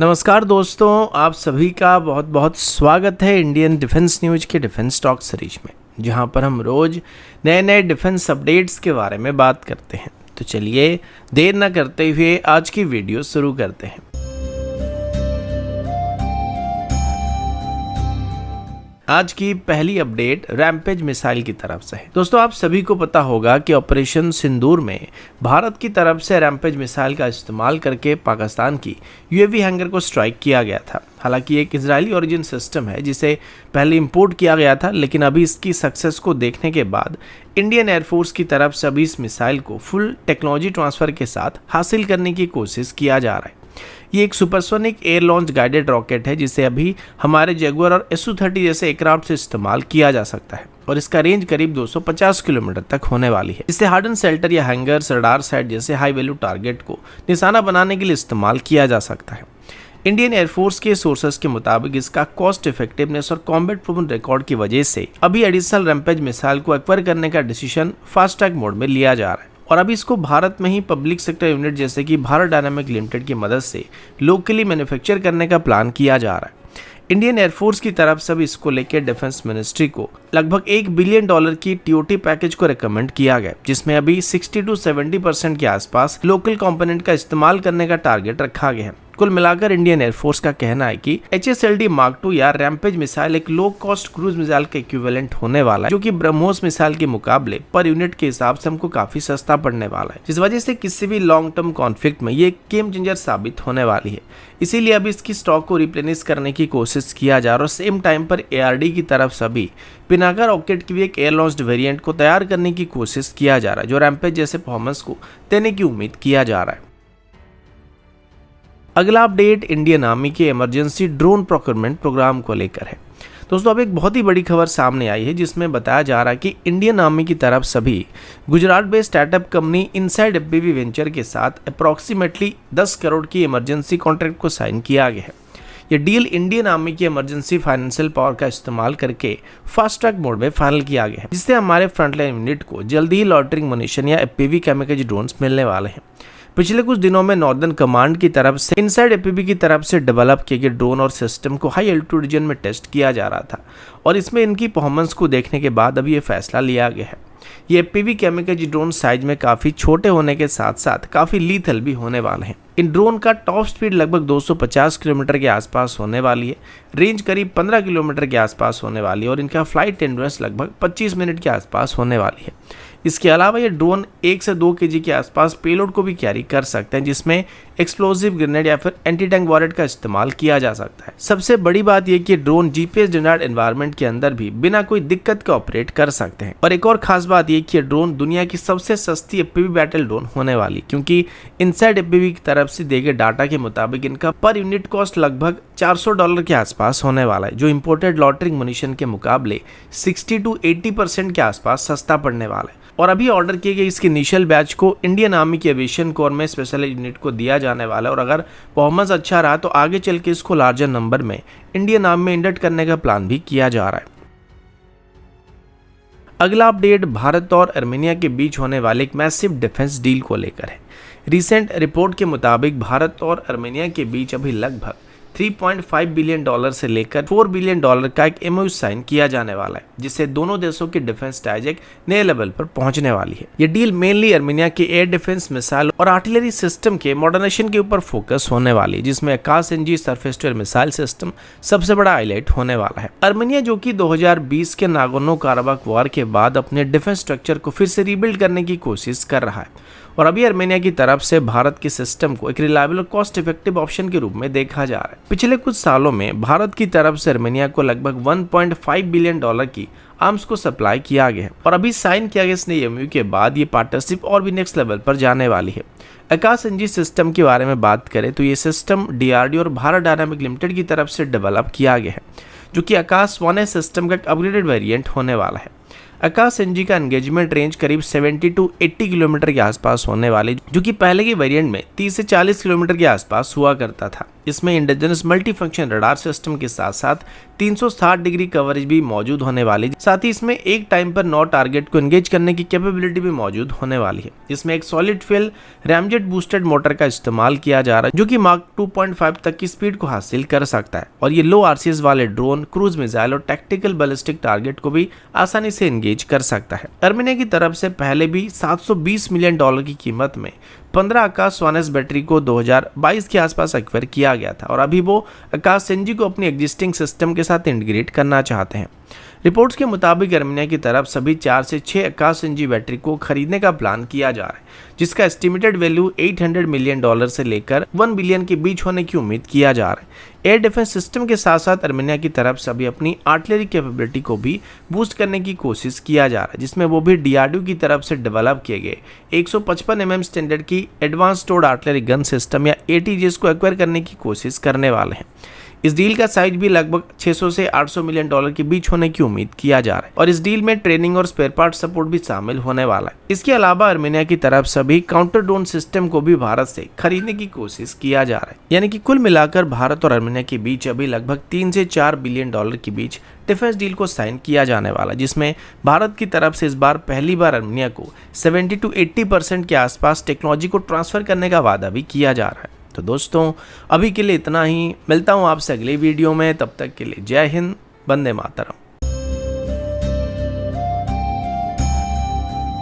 नमस्कार दोस्तों, आप सभी का बहुत बहुत स्वागत है इंडियन डिफेंस न्यूज के डिफेंस टॉक सीरीज में, जहां पर हम रोज नए नए डिफेंस अपडेट्स के बारे में बात करते हैं। तो चलिए देर न करते हुए आज की वीडियो शुरू करते हैं। आज की पहली अपडेट रैम्पेज मिसाइल की तरफ से है। दोस्तों, आप सभी को पता होगा कि ऑपरेशन सिंदूर में भारत की तरफ से रैम्पेज मिसाइल का इस्तेमाल करके पाकिस्तान की यूएवी हैंगर को स्ट्राइक किया गया था। हालांकि एक इजरायली ओरिजिन सिस्टम है जिसे पहले इंपोर्ट किया गया था, लेकिन अभी इसकी सक्सेस को देखने के बाद इंडियन एयरफोर्स की तरफ से अभी इस मिसाइल को फुल टेक्नोलॉजी ट्रांसफर के साथ हासिल करने की कोशिश किया जा रहा है। ये एक supersonic air launch guided rocket है जिसे अभी हमारे जगुआर और SU-30 जैसे एयरक्राफ्ट से इस्तेमाल किया जा सकता है और इसका रेंज करीब 250 किलोमीटर तक होने वाली है। इसे हार्डन शेल्टर या हैंगर्स, रडार साइट जैसे हाई वैल्यू टारगेट को निशाना बनाने के लिए इस्तेमाल किया जा सकता है। इंडियन एयरफोर्स के सोर्सेस के मुताबिक इसका कॉस्ट इफेक्टिवनेस और कॉम्बैट प्रूवन रिकॉर्ड की वजह से अभी एडिशनल रैम्पेज मिसाइल को एक्वायर करने का डिसीजन फास्ट ट्रैक मोड में लिया जा रहा है और अभी इसको भारत में ही पब्लिक सेक्टर यूनिट जैसे कि भारत डायनामिक लिमिटेड की मदद से लोकली मैन्युफैक्चर करने का प्लान किया जा रहा है। इंडियन एयरफोर्स की तरफ से भी इसको लेकर डिफेंस मिनिस्ट्री को लगभग $1 बिलियन की TOT पैकेज को रिकमेंड किया गया, जिसमें अभी 60 to 70% के आसपास लोकल कंपोनेंट का इस्तेमाल करने का टारगेट रखा गया है। कुल मिलाकर इंडियन एयरफोर्स का कहना है कि HSLD Mark II या रैम्पेज मिसाइल एक लो कॉस्ट क्रूज मिसाइल के इक्विवेलेंट होने वाला है, जो कि ब्रह्मोस मिसाइल के मुकाबले पर यूनिट के हिसाब से हमको काफी सस्ता पड़ने वाला है, जिस वजह से किसी भी लॉन्ग टर्म कॉन्फ्लिक्ट में ये गेम चेंजर साबित होने वाली है। इसीलिए अभी इसकी स्टॉक को रिप्लेनिश करने की कोशिश किया जा रहा है और सेम टाइम पर ARD की तरफ से भी पिनाका रॉकेट की भी एक एयर लॉन्च्ड वेरिएंट को तैयार करने की कोशिश किया जा रहा है, जो रैम्पेज जैसे परफॉर्मेंस को देने की उम्मीद किया जा रहा है। अगला अपडेट इंडियन आर्मी के इमरजेंसी ड्रोन प्रोक्योरमेंट प्रोग्राम को लेकर है। दोस्तों, अब एक बहुत ही बड़ी खबर सामने आई है जिसमें बताया जा रहा है कि इंडियन आर्मी की तरफ सभी Gujarat based startup company inside FPV venture के साथ अप्रॉक्सीमेटली 10 करोड़ की इमरजेंसी कॉन्ट्रैक्ट को साइन किया गया है। यह डील इंडियन आर्मी की इमरजेंसी फाइनेंशियल पावर का इस्तेमाल करके फास्ट ट्रैक मोड में फाइनल किया गया है, जिससे हमारे फ्रंटलाइन यूनिट को जल्दी ही लॉटरिंग मुनिशन या FPV कैमिकेज ड्रोन्स मिलने वाले हैं। पिछले कुछ दिनों में नॉर्दर्न कमांड की तरफ से इनसाइड FPV की तरफ से डेवलप किए गए ड्रोन और सिस्टम को हाई एल्टीट्यूड रीजन में टेस्ट किया जा रहा था और इसमें इनकी परफॉर्मेंस को देखने के बाद अभी ये फैसला लिया गया है। ये FPV कैमिकेज ड्रोन साइज में काफ़ी छोटे होने के साथ साथ काफ़ी लीथल भी होने वाले हैं। इन ड्रोन का टॉप स्पीड लगभग 250 किलोमीटर के आसपास होने वाली है, रेंज करीब 15 किलोमीटर के आसपास होने वाली है और इनका फ्लाइट एंड्योरेंस लगभग 25 मिनट के आसपास होने वाली है। इसके अलावा ये ड्रोन 1 से 2 kg के आसपास पेलोड को भी कैरी कर सकते हैं, जिसमें एक्सप्लोसिव ग्रेनेड या फिर एंटी टैंक वॉरेट का इस्तेमाल किया जा सकता है। सबसे बड़ी बात यह कि ड्रोन GPS डिनाइड एनवायरनमेंट के अंदर भी बिना कोई दिक्कत के ऑपरेट कर सकते हैं। और एक और खास बात यह कि ड्रोन दुनिया की सबसे सस्ती FPV बैटल ड्रोन होने वाली, क्योंकि इनसाइड FPV की तरफ से दिए गए डाटा के मुताबिक इनका पर यूनिट कॉस्ट लगभग $400 के आसपास होने वाला है, जो इंपोर्टेड लॉटरिंग मुनिशन के मुकाबले 60 to 80% के आसपास सस्ता पड़ने वाला है। और अभी ऑर्डर किए गए इसके इनिशियल बैच को इंडियन आर्मी के एविएशन कोर में स्पेशल यूनिट को दिया जाने वाला है और अगर परफॉर्मेंस अच्छा रहा तो आगे चल के इसको लार्जर नंबर में इंडियन आर्मी में इंडक्ट करने का प्लान भी किया जा रहा है। अगला अपडेट भारत और आर्मेनिया के बीच होने वाले एक मैसिव डिफेंस डील को लेकर है। रिसेंट रिपोर्ट के मुताबिक भारत और आर्मेनिया के बीच अभी लगभग $3.5 बिलियन से लेकर $4 बिलियन का एक MOU साइन किया जाने वाला है, जिससे दोनों देशों की डिफेंस टाइज एक नए लेवल पर पहुंचने वाली है। ये डील मेनली आर्मेनिया के एयर डिफेंस मिसाइल और आर्टिलरी सिस्टम के मॉडर्नाइजेशन के ऊपर फोकस होने वाली है, जिसमें Akash NG surface to air missile system सबसे बड़ा हाईलाइट होने वाला है। आर्मेनिया जो कि 2020 के नागोर्नो काराबाख वॉर के बाद अपने डिफेंस स्ट्रक्चर को फिर से रीबिल्ड करने की कोशिश कर रहा है और अभी आर्मेनिया की तरफ से भारत के सिस्टम को एक रिलायबल और कॉस्ट इफेक्टिव ऑप्शन के रूप में देखा जा रहा है। पिछले कुछ सालों में भारत की तरफ से आर्मेनिया को लगभग $1.5 बिलियन की आर्म्स को सप्लाई किया गया है और अभी साइन किया गया इस नए MOU के बाद ये पार्टनरशिप और भी नेक्स्ट लेवल पर जाने वाली है। आकाश NG सिस्टम के बारे में बात करें तो ये सिस्टम DRDO और भारत डायनामिक लिमिटेड की तरफ से डेवलप किया गया है, जो कि आकाश 1S सिस्टम का एक अपग्रेडेड वेरिएंट होने वाला है। आकाश एनजी का एंगेजमेंट रेंज करीब 70 टू 80 किलोमीटर के आसपास होने वाली, जो कि पहले के वेरिएंट में 30 से 40 किलोमीटर के आसपास हुआ करता था। इसमें indigenous multi function radar system के साथ साथ 360 डिग्री कवरेज भी मौजूद होने वाली, साथ ही इसमें एक टाइम पर 9 टारगेट को एंगेज करने की कैपेबिलिटी भी मौजूद होने वाली है। इसमें एक solid fuel ramjet boosted motor का इस्तेमाल किया जा रहा है, जो कि मार्क 2.5 तक की स्पीड को हासिल कर सकता है और ये लो आरसीएस वाले ड्रोन, क्रूज मिसाइल और टैक्टिकल बैलिस्टिक टारगेट को भी आसानी से एंगेज कर सकता है। आर्मेनिया की तरफ से पहले भी $720 मिलियन की कीमत में 15 आकाश स्वानेस बैटरी को 2022 के आसपास एक्वायर किया गया था और अभी वो आकाश एनजी को अपनी एग्जिस्टिंग सिस्टम के साथ इंटीग्रेट करना चाहते हैं। रिपोर्ट्स के मुताबिक आर्मेनिया की तरफ सभी 4 से 6 आकाश एनजी बैटरी को खरीदने का प्लान किया जा रहा है, जिसका एस्टिमेटेड वैल्यू $800 मिलियन से लेकर $1 बिलियन के बीच होने की उम्मीद किया जा रहा है। एयर डिफेंस सिस्टम के साथ साथ आर्मेनिया की तरफ से अभी अपनी आर्टिलरी कैपेबिलिटी को भी बूस्ट करने की कोशिश किया जा रहा है, जिसमें वो भी डीआरडीओ की तरफ से डेवलप किए गए 155 mm स्टैंडर्ड की advance towed artillery gun system या एटीजीएस को एक्वायर करने की कोशिश करने वाले हैं। इस डील का साइज भी लगभग 600 से 800 मिलियन डॉलर के बीच होने की उम्मीद किया जा रहा है और इस डील में ट्रेनिंग और स्पेयर पार्ट सपोर्ट भी शामिल होने वाला है। इसके अलावा आर्मेनिया की तरफ सभी काउंटर ड्रोन सिस्टम को भी भारत से खरीदने की कोशिश किया जा रहा है, यानी कि कुल मिलाकर भारत और आर्मेनिया के बीच अभी लगभग 3 से 4 बिलियन डॉलर के बीच डिफेंस डील को साइन किया जाने वाला, जिसमें भारत की तरफ से इस बार पहली बार आर्मेनिया को 70 टू 80% के आसपास टेक्नोलॉजी को ट्रांसफर करने का वादा भी किया जा रहा है। तो दोस्तों अभी के लिए इतना ही, मिलता हूँ आपसे अगले वीडियो में, तब तक के लिए जय हिंद, वंदे मातरम।